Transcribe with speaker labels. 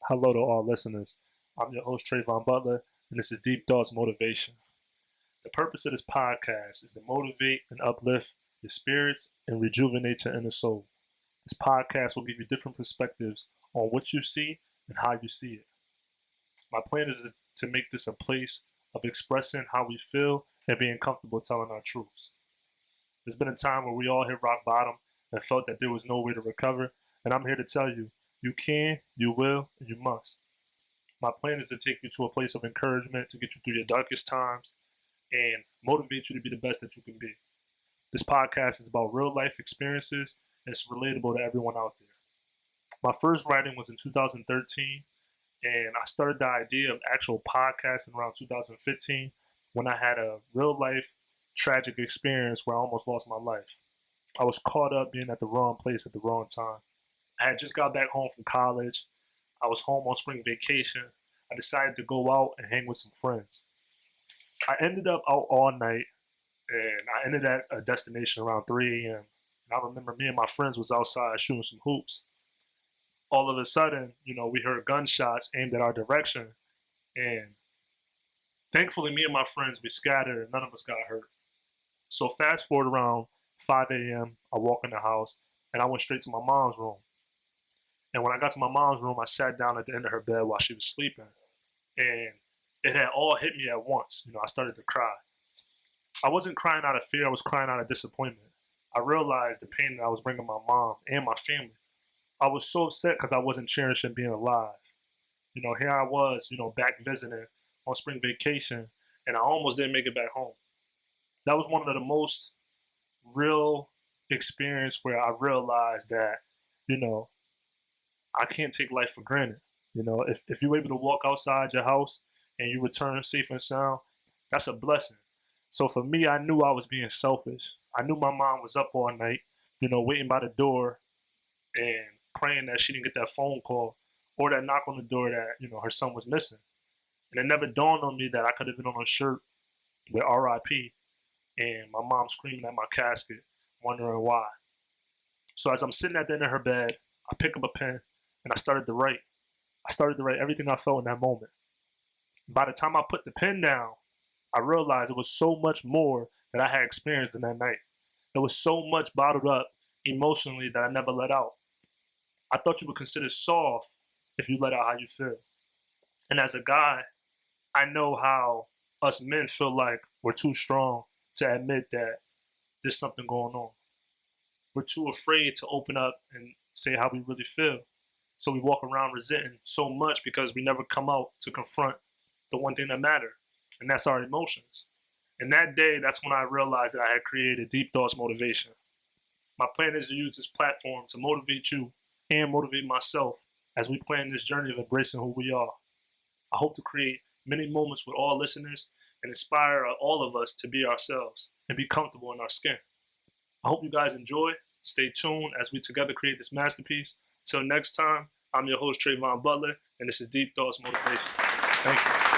Speaker 1: Hello to all listeners. I'm your host, Trayvon Butler, and this is Deep Thoughts Motivation. The purpose of this podcast is to motivate and uplift your spirits and rejuvenate your inner soul. This podcast will give you different perspectives on what you see and how you see it. My plan is to make this a place of expressing how we feel and being comfortable telling our truths. There's been a time where we all hit rock bottom and felt that there was no way to recover, and I'm here to tell you, you can, you will, and you must. My plan is to take you to a place of encouragement to get you through your darkest times and motivate you to be the best that you can be. This podcast is about real life experiences and it's relatable to everyone out there. My first writing was in 2013, and I started the idea of actual podcasting around 2015 when I had a real life tragic experience where I almost lost my life. I was caught up being at the wrong place at the wrong time. I had just got back home from college. I was home on spring vacation. I decided to go out and hang with some friends. I ended up out all night, and I ended at a destination around 3 a.m. And I remember me and my friends was outside shooting some hoops. All of a sudden, we heard gunshots aimed at our direction, and thankfully me and my friends, we scattered and none of us got hurt. So fast forward around 5 a.m., I walk in the house, and I went straight to my mom's room. And when I got to my mom's room, I sat down at the end of her bed while she was sleeping. And it had all hit me at once. I started to cry. I wasn't crying out of fear. I was crying out of disappointment. I realized the pain that I was bringing my mom and my family. I was so upset because I wasn't cherishing being alive. Here I was, back visiting on spring vacation, and I almost didn't make it back home. That was one of the most real experience where I realized that, I can't take life for granted. If you're able to walk outside your house and you return safe and sound, that's a blessing. So for me, I knew I was being selfish. I knew my mom was up all night, waiting by the door and praying that she didn't get that phone call or that knock on the door that, her son was missing. And it never dawned on me that I could have been on a shirt with RIP and my mom screaming at my casket, wondering why. So as I'm sitting at the end of her bed, I pick up a pen and I started to write. I started to write everything I felt in that moment. By the time I put the pen down, I realized it was so much more that I had experienced in that night. There was so much bottled up emotionally that I never let out. I thought you would consider soft if you let out how you feel. And as a guy, I know how us men feel like we're too strong to admit that there's something going on. We're too afraid to open up and say how we really feel. So we walk around resenting so much because we never come out to confront the one thing that matters, and that's our emotions. And that day, that's when I realized that I had created Deep Thoughts Motivation. My plan is to use this platform to motivate you and motivate myself as we plan this journey of embracing who we are. I hope to create many moments with all listeners and inspire all of us to be ourselves and be comfortable in our skin. I hope you guys enjoy. Stay tuned as we together create this masterpiece. Till next time, I'm your host, Trayvon Butler, and this is Deep Thoughts Motivation. Thank you.